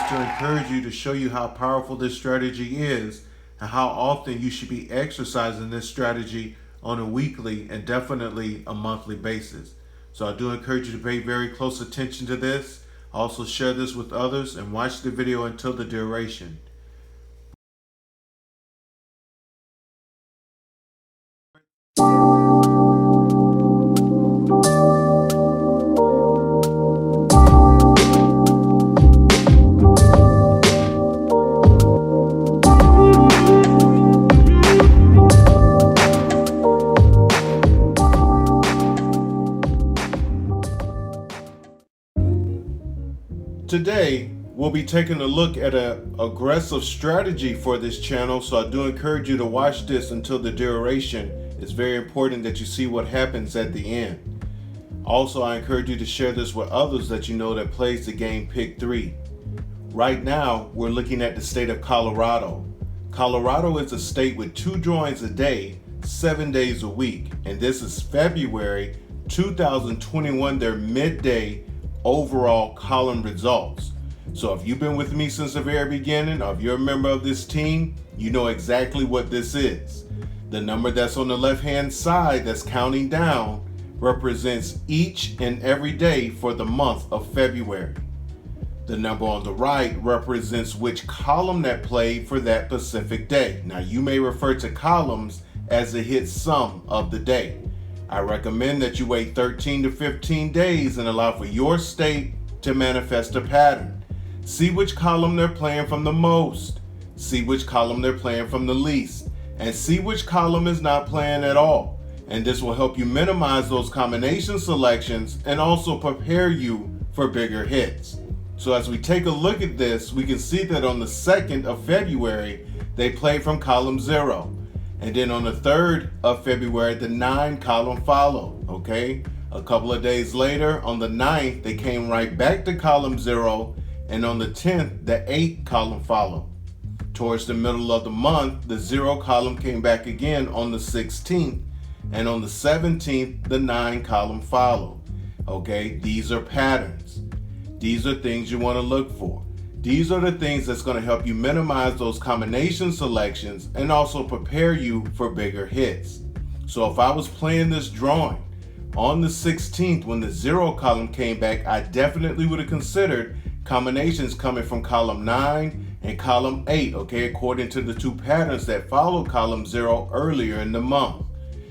to encourage you to show you how powerful this strategy is and how often you should be exercising this strategy on a weekly and definitely a monthly basis. So I do encourage you to pay very close attention to this. Also share this with others and watch the video until the duration. Today, we'll be taking a look at an aggressive strategy for this channel, so I do encourage you to watch this until the duration. It's very important that you see what happens at the end. Also, I encourage you to share this with others that you know that plays the game Pick 3. Right now, we're looking at the state of Colorado. Colorado is a state with 2 drawings a day, 7 days a week, and this is February 2021, their midday overall column results. So if you've been with me since the very beginning, or if you're a member of this team, you know exactly what this is. The number that's on the left hand side that's counting down represents each and every day for the month of February. The number on the right represents which column that played for that specific day. Now you may refer to columns as the hit sum of the day. I recommend that you wait 13 to 15 days and allow for your state to manifest a pattern. See which column they're playing from the most, see which column they're playing from the least, and see which column is not playing at all. And this will help you minimize those combination selections and also prepare you for bigger hits. So as we take a look at this, we can see that on the 2nd of February, they played from column 0. And then on the 3rd of February, the 9 column followed, okay? A couple of days later, on the 9th, they came right back to column 0, and on the 10th, the 8 column followed. Towards the middle of the month, the 0 column came back again on the 16th, and on the 17th, the 9 column followed, okay? These are patterns. These are things you want to look for. These are the things that's going to help you minimize those combination selections and also prepare you for bigger hits. So if I was playing this drawing on the 16th when the 0 column came back, I definitely would have considered combinations coming from column 9 and column 8, okay, according to the 2 patterns that followed column 0 earlier in the month.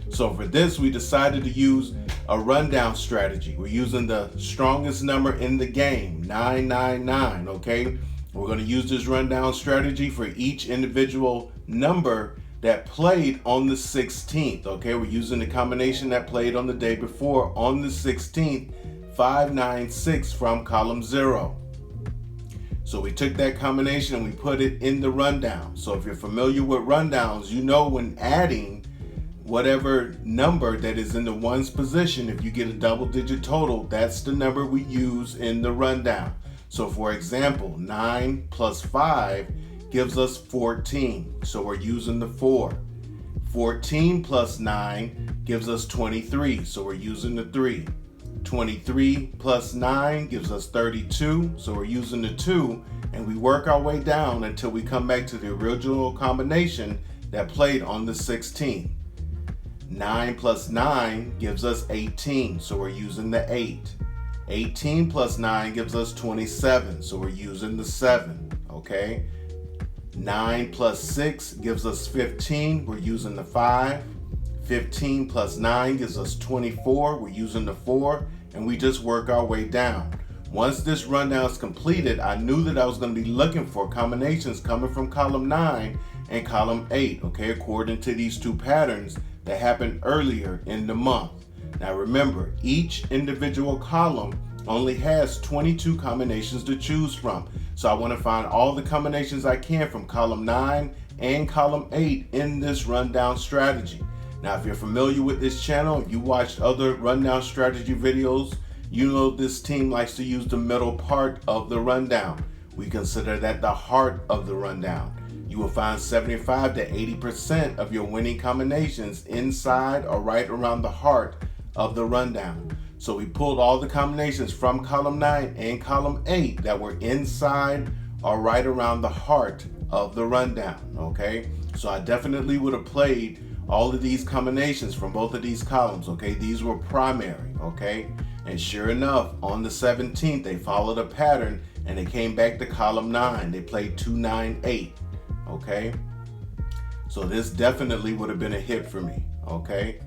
So for this, we decided to use a rundown strategy. We're using the strongest number in the game, 999, okay? We're going to use this rundown strategy for each individual number that played on the 16th, okay? We're using the combination that played on the day before on the 16th, 596 from column 0. So we took that combination and we put it in the rundown. So if you're familiar with rundowns, you know when adding whatever number that is in the ones position, if you get a double-digit total, that's the number we use in the rundown. So for example, 9 plus 5 gives us 14, so we're using the 4. 14 plus 9 gives us 23, so we're using the 3. 23 plus 9 gives us 32, so we're using the 2, and we work our way down until we come back to the original combination that played on the 16th. 9 plus 9 gives us 18, so we're using the 8. 18 plus 9 gives us 27, so we're using the 7, okay? 9 plus 6 gives us 15, we're using the 5. 15 plus 9 gives us 24, we're using the 4, and we just work our way down. Once this rundown is completed, I knew that I was going to be looking for combinations coming from column 9 and column 8, okay, according to these 2 patterns that happened earlier in the month. Now remember, each individual column only has 22 combinations to choose from. So I want to find all the combinations I can from column 9 and column 8 in this rundown strategy. Now, if you're familiar with this channel, if you watched other rundown strategy videos, you know this team likes to use the middle part of the rundown. We consider that the heart of the rundown. You will find 75 to 80% of your winning combinations inside or right around the heart of the rundown. So we pulled all the combinations from column 9 and column 8 that were inside are right around the heart of the rundown, okay? So I definitely would have played all of these combinations from both of these columns, okay? These were primary, okay? And sure enough, on the 17th, they followed a pattern and they came back to column 9. They played 298, okay? So this definitely would have been a hit for me, okay?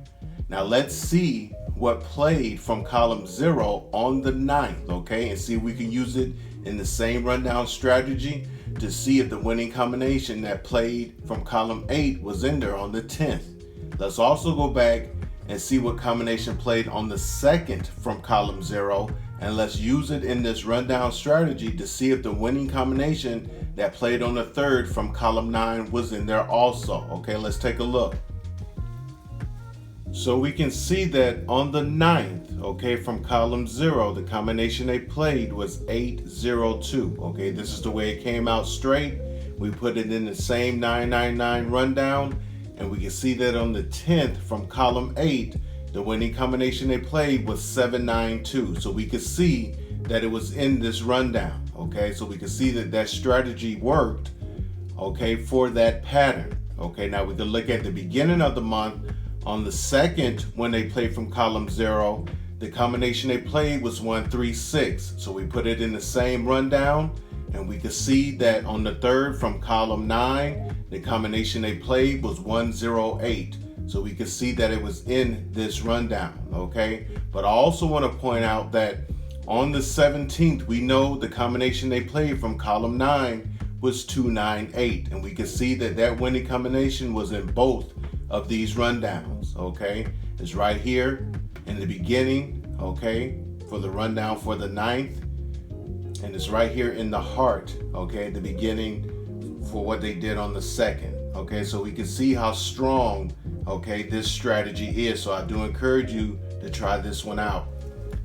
Now let's see what played from column 0 on the 9th, okay? And see if we can use it in the same rundown strategy to see if the winning combination that played from column 8 was in there on the 10th. Let's also go back and see what combination played on the 2nd from column 0, and let's use it in this rundown strategy to see if the winning combination that played on the 3rd from column 9 was in there also. Okay, let's take a look. So we can see that on the 9th, okay, from column 0, the combination they played was 802. Okay, this is the way it came out straight. We put it in the same 999 rundown, and we can see that on the 10th from column 8, the winning combination they played was 792. So we could see that it was in this rundown. Okay, so we can see that that strategy worked, okay, for that pattern. Okay, now we can look at the beginning of the month. On the 2nd, when they played from column 0, the combination they played was 136. So we put it in the same rundown, and we could see that on the 3rd from column 9, the combination they played was 108. So we could see that it was in this rundown, okay? But I also want to point out that on the 17th, we know the combination they played from column 9 was 298. And we could see that that winning combination was in both of these rundowns, okay? It's right here in the beginning, okay, for the rundown for the 9th. And it's right here in the heart, okay, the beginning for what they did on the 2nd. Okay, so we can see how strong, okay, this strategy is. So I do encourage you to try this one out.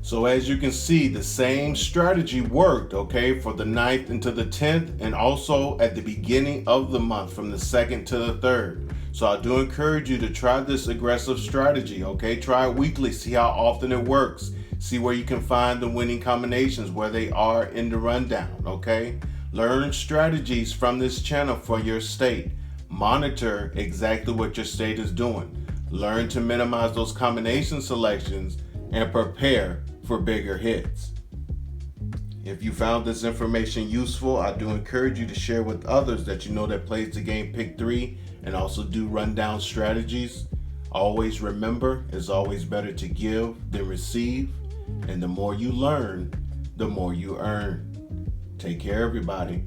So as you can see, the same strategy worked, okay, for the 9th into the 10th, and also at the beginning of the month from the 2nd to the 3rd. So I do encourage you to try this aggressive strategy, okay? Try it weekly, see how often it works. See where you can find the winning combinations, where they are in the rundown, okay? Learn strategies from this channel for your state. Monitor exactly what your state is doing. Learn to minimize those combination selections and prepare for bigger hits. If you found this information useful, I do encourage you to share with others that you know that plays the game Pick 3 and also do rundown strategies. Always remember, it's always better to give than receive, and the more you learn, the more you earn. Take care, everybody.